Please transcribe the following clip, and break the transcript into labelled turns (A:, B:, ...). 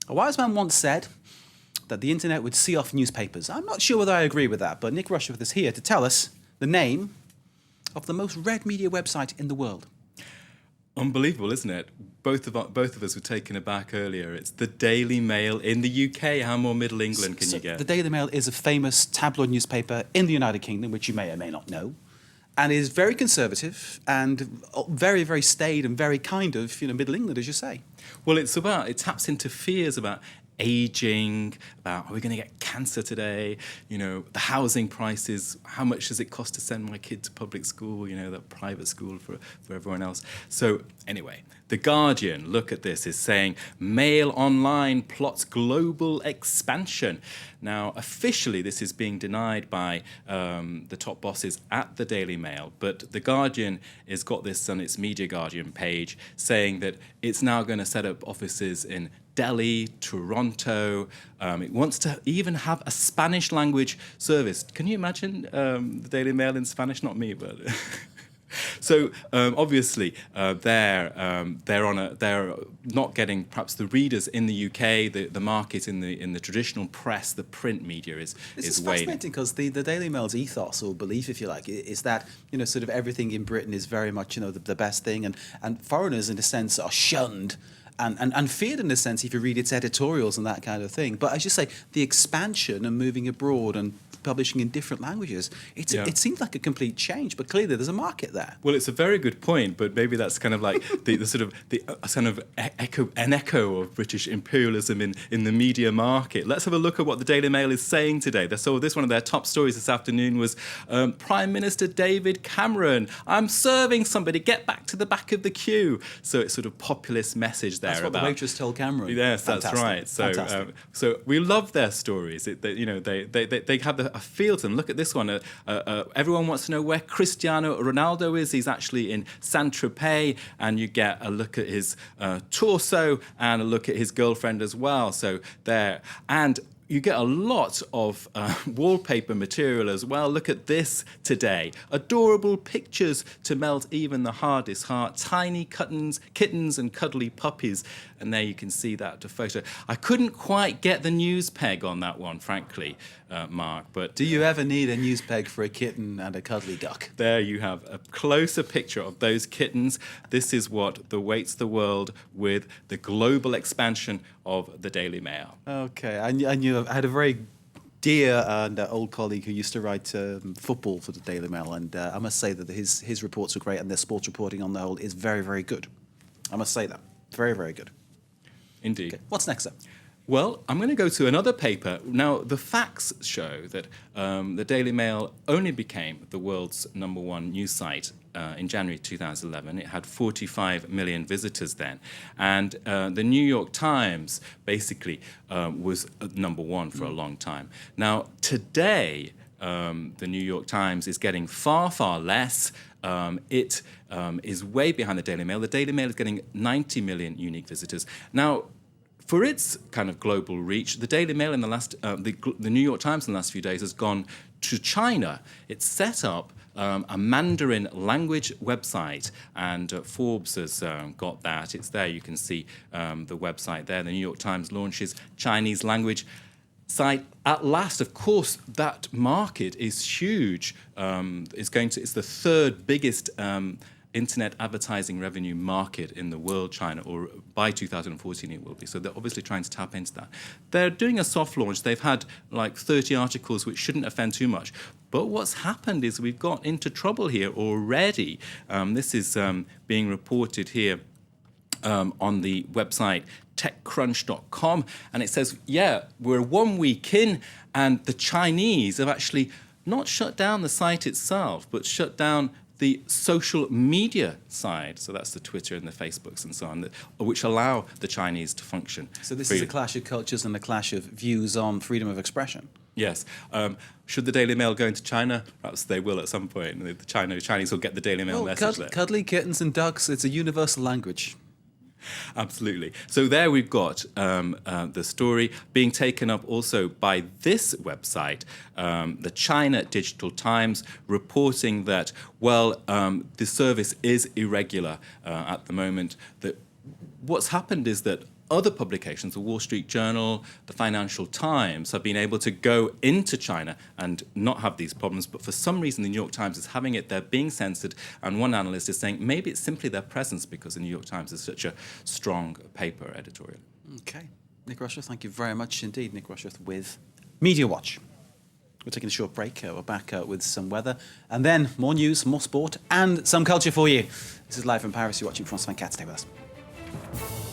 A: A wise man once said that the internet would see off newspapers. I'm not sure whether I agree with that, but Nick Rushworth is here to tell us the name of the most read media website in the world.
B: Unbelievable, isn't it? Both of us were taken aback earlier. It's the Daily Mail in the UK. How more Middle England can you get?
A: The Daily Mail is a famous tabloid newspaper in the United Kingdom, which you may or may not know, and is very conservative and very, very staid and very kind of, Middle England, as you say.
B: Well, it taps into fears about aging, about are we going to get cancer today, the housing prices, how much does it cost to send my kid to public school, that private school for everyone else. So anyway, The Guardian, look at this, is saying Mail Online plots global expansion. Now, officially, this is being denied by the top bosses at the Daily Mail, but The Guardian has got this on its Media Guardian page saying that it's now going to set up offices in Delhi, Toronto. It wants to even have a Spanish language service. Can you imagine the Daily Mail in Spanish? Not me, but... So obviously they're not getting perhaps the readers in the UK, the market in the traditional press, the print media is waning.
A: This is fascinating because the Daily Mail's ethos or belief, if you like, is that sort of everything in Britain is very much the best thing, and foreigners in a sense are shunned. And feared in a sense if you read its editorials and that kind of thing. But as you say, the expansion and moving abroad and publishing in different languages, it seems like a complete change, but clearly there's a market there.
B: Well, it's a very good point, but maybe that's kind of like an echo of British imperialism in the media market. Let's have a look at what the Daily Mail is saying today. So one of their top stories this afternoon was Prime Minister David Cameron, I'm serving somebody, get back to the back of the queue. So it's sort of populist message there.
A: That's what the waitress told Cameron.
B: Yes, that's right. So we love their stories. They have a feel to them. Look at this one. Everyone wants to know where Cristiano Ronaldo is. He's actually in Saint-Tropez, and you get a look at his torso and a look at his girlfriend as well. So there. And you get a lot of wallpaper material as well. Look at this today. Adorable pictures to melt even the hardest heart. Tiny kittens and cuddly puppies. And there you can see that photo. I couldn't quite get the news peg on that one, frankly, Mark. But
A: do you ever need a news peg for a kitten and a cuddly duck?
B: There you have a closer picture of those kittens. This is what awaits the world with the global expansion of the Daily Mail.
A: Okay, I had a very dear and old colleague who used to write football for the Daily Mail, and I must say that his reports are great, and their sports reporting on the whole is very, very good. I must say that. Very, very good.
B: Indeed.
A: Okay. What's next, then?
B: Well, I'm going to go to another paper. Now, the facts show that the Daily Mail only became the world's #1 news site in January 2011. It had 45 million visitors then. And the New York Times basically was #1 for a long time. Now, today, the New York Times is getting far, far less. It is way behind the Daily Mail. The Daily Mail is getting 90 million unique visitors. Now, for its kind of global reach, the Daily Mail in the New York Times in the last few days has gone to China. It's set up a Mandarin language website, and Forbes has got that. It's there. You can see the website there. The New York Times launches Chinese language site at last. Of course, that market is huge. It's the third biggest internet advertising revenue market in the world, China, or by 2014 it will be. So they're obviously trying to tap into that. They're doing a soft launch. They've had like 30 articles, which shouldn't offend too much. But what's happened is we've got into trouble here already. This is being reported here on the website TechCrunch.com, and it says, we're 1 week in, and the Chinese have actually not shut down the site itself, but shut down the social media side. So that's the Twitter and the Facebooks and so on, which allow the Chinese to function.
A: So this is a clash of cultures and a clash of views on freedom of expression.
B: Yes. Should the Daily Mail go into China? Perhaps they will at some point. The Chinese will get the Daily Mail message there.
A: Cuddly kittens and ducks, it's a universal language.
B: Absolutely. So there we've got the story being taken up also by this website, the China Digital Times, reporting that, the service is irregular at the moment. That what's happened is that other publications, the Wall Street Journal, the Financial Times, have been able to go into China and not have these problems. But for some reason, the New York Times is having it. They're being censored. And one analyst is saying maybe it's simply their presence because the New York Times is such a strong paper editorial.
A: Okay. Nick Rushworth, thank you very much indeed. Nick Rushworth with Media Watch. We're taking a short break. We're back with some weather. And then more news, more sport, and some culture for you. This is live from Paris. You're watching France 24. Stay with us.